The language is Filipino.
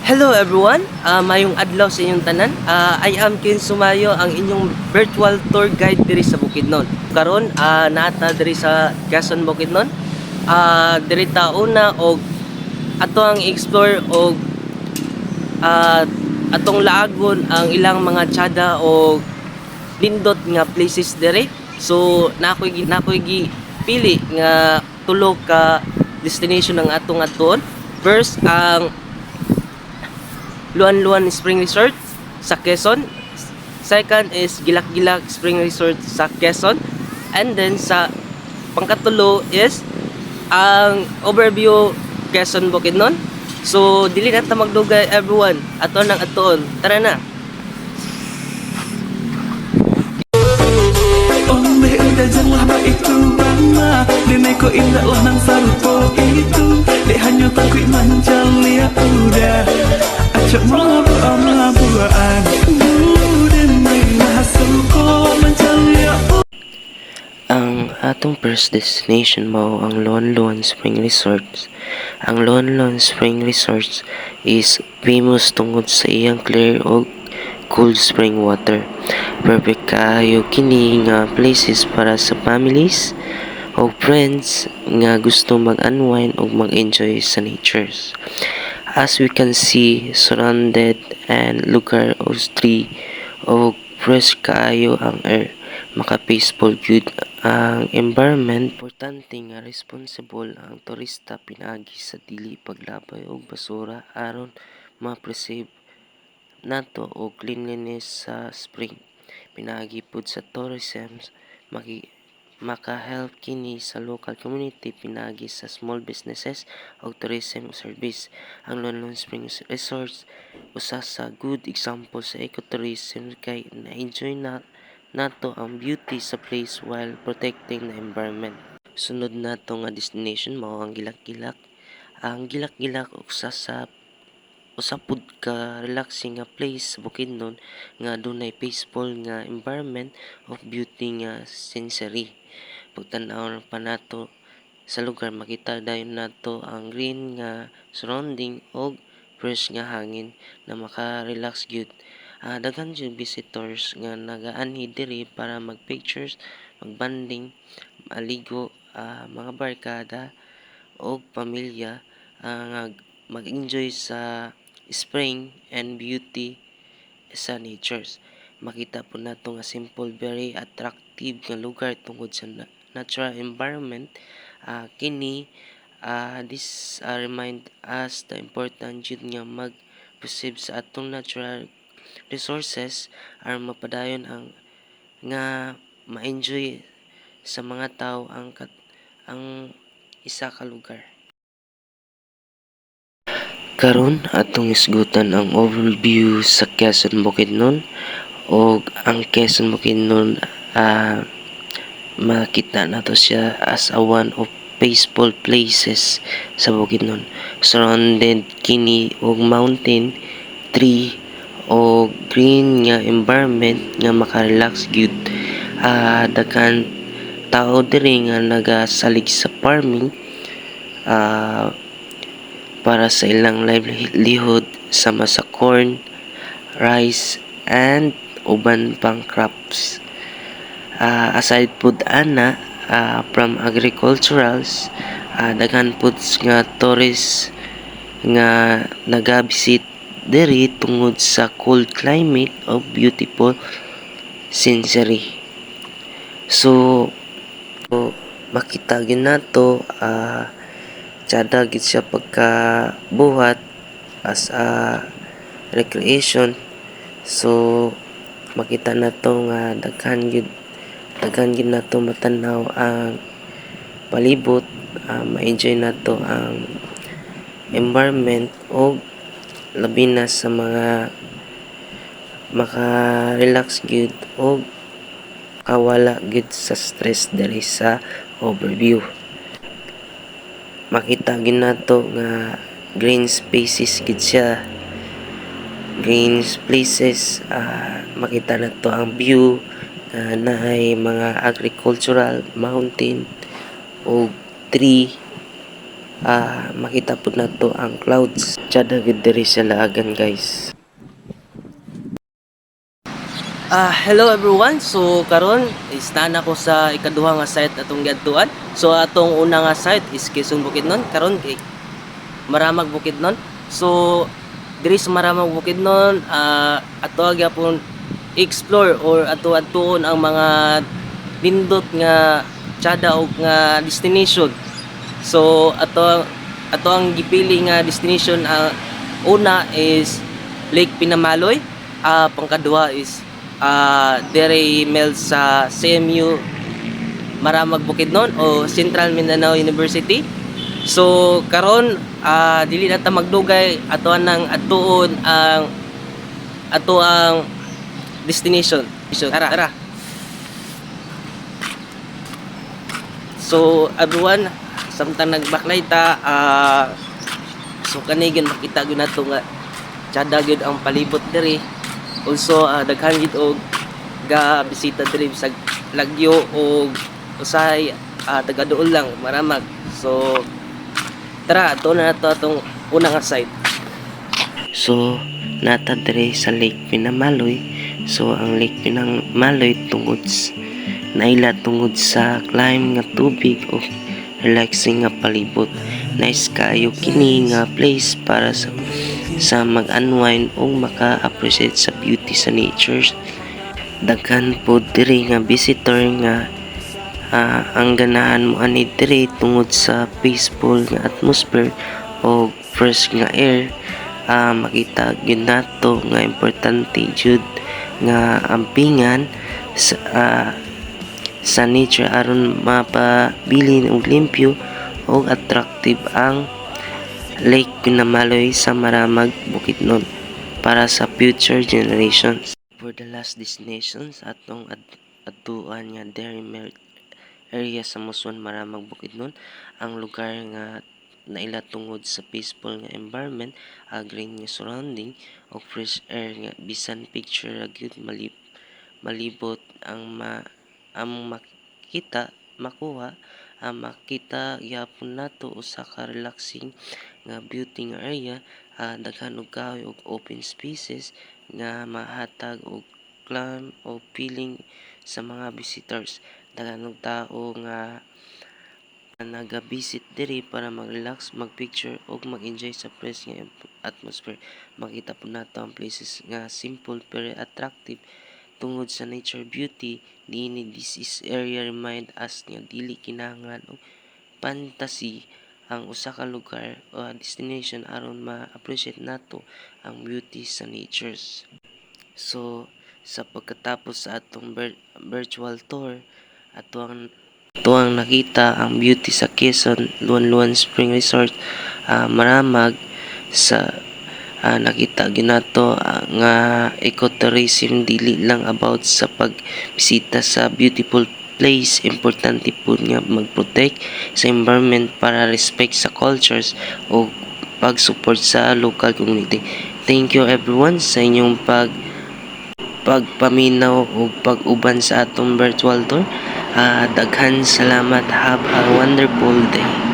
Hello everyone, mayong adlaw sa inyong tanan. I am Kin Sumayo, ang inyong virtual tour guide diri sa Bukidnon. Karon naata diri sa Quezon, Bukidnon. Diri ta una og ato ang explore og atong laagon ang ilang mga tsada og lindot nga places diri. So nakoy pili nga tulo ka destination ang atong aton. First ang Luan-Luan Spring Resort sa Quezon. Second is Gilak-Gilak Spring Resort sa Quezon. And then sa pangkatulo is ang Overview Quezon Bukidnon. So dili na ta magdugay everyone. Ato nang atoon. Tara na. Janganlah itu bama Nenay ko ilaon ng sarupo itu Lihan nyo tako'y manjali udah Acak mga buaan Budin may mahasuko manjali Ang atong first destination mao ang Luan-Luan Spring Resorts. Ang Luan-Luan Spring Resorts is famous tungod sa iyang clear o cold spring water. Perfect kaayo kini nga places para sa families o friends nga gusto mag-unwind o mag-enjoy sa natures. As we can see, surrounded and lugar o tree o fresh kaayo ang air, maka-peaceful good ang environment. Importante nga responsible ang turista pinagi sa dili paglabay og basura aron ma-preserve nato og cleanliness sa spring. Pinagi pud sa tourism maka-help kini sa local community pinagi sa small businesses o tourism service. Ang Luan-Luan Springs Resorts usa sa good example sa ecotourism kay na-enjoy nato ang beauty sa place while protecting the environment. Sunod nato nga destination mao ang Gilak-Gilak. Ang Gilak-Gilak usapud ka relaxing nga place sa Bukidnon nga dunay peaceful nga environment of beauty nga scenery. Pagtan-aw pa nato sa lugar, makita dayon nato ang green nga surrounding og fresh nga hangin na maka-relax gyud. Daghan jud visitors nga nagaanhi diri para mag-pictures, mag-banding, maligo, mga barkada og pamilya nga mag-enjoy sa spring and beauty sa natures. Makita po nato nga simple, very attractive nga lugar tungod sa natural environment. This remind us the important jud nga mag-preserve sa atong natural resources aron mapadayon ang nga ma-enjoy sa mga tao ang isa ka lugar. Karon atong isgutan ang overview sa Quezon Bukidnon og ang Quezon Bukidnon makita nato siya as a one of peaceful places sa Bukidnon. Surrounded kini og mountain, tree o green nga environment nga maka-relax gyud. Daghan tao diri nga nagasalig sa farming para sa ilang livelihood sama sa corn, rice, and uban pang crops. Aside pud ana from agriculturals, daghan pud nga tourist nga nagabisit diri tungod sa cold climate of beautiful scenery. So makita gyud nato tsada gid siya pagka buhat as a recreation. So makita nato nga daghan gid nato matanaw ang palibot, ma-enjoy nato ang environment o labi na sa mga maka-relax gid o kawala gid sa stress diri sa overview. Makita gid nato nga green spaces gid siya, green places. Makita nato ang view na ay mga agricultural mountain o tree makita po nato ang clouds. Tsada gid diri sa laagan guys. Hello everyone. So karon is na ko sa ikaduha nga site atong giadtuan. So atong una nga site is Quezon Bukidnon. Karon kay Maramag Bukidnon. So diri sa Maramag Bukidnon, ato gyapon explore or ato adtuon ang mga nindot nga tsada og nga destination. So ato ang gipili nga destination, una is Lake Pinamaloy, pangkaduha is dere mel sa CMU Maramag Bukidnon o Central Mindanao University. So karon dili na ta magdugay, atoan nang adtuon ang ato ang destination. Tara. So everyone, samtang nagbaklay ta, so kanigin makita gyud nato nga tsada gyud ang palibot diri. Also daghan gid og ga bisita diri sa Lagyo o usahay taga-duol lang Maramag. So tara, ato na nato atong unang nga site. So nata diri sa Lake Pinamaloy. So ang Lake Pinamaloy naila tungod sa climb nga tubig o relaxing nga palibot. Nice kayo kini nga place para sa mag-unwind o maka-appreciate sa beauty sa nature. Daghan po diri nga visitor nga ang ganahan mo ani diri tungod sa peaceful nga atmosphere o fresh nga air. Makita gyud nato nga importante jud nga ampingan sa nature aron mapabilin og limpyo o attractive ang Lake Pinamaloy sa Maramag Bukidnon para sa future generations. For the last destinations atong adtuan nga Dairy Milk area sa Muson, Maramag Bukidnon, ang lugar nga naila tungod sa peaceful nga environment, green nga surrounding o fresh air nga bisan picture ra gyud malibot ang makita gyapon nato usa ka relaxing nga beauty nga area. Daghan og kahoy og open spaces nga mahatag og calm o feeling sa mga visitors. Daghan og tao nga naga-visit diri para mag-relax, mag-picture o mag-enjoy sa fresh nga atmosphere. Makita po nato ang places nga simple pero attractive tungod sa nature beauty. This area remind us nga dili kinahanglan og fantasy ang usa ka lugar o destination aron ma-appreciate nato ang beauty sa natures. So sa pagkatapos sa atong virtual tour, atuang nakita ang beauty sa Quezon Luan Spring Resort, Maramag. Sa nakita ginato nga ecotourism dili lang about sa pagbisita sa beautiful place. Importante po nga mag-protect sa environment para respect sa cultures o pag-support sa local community. Thank you everyone sa inyong pagpaminaw o pag-uban sa atong virtual tour. Daghan salamat. Have a wonderful day.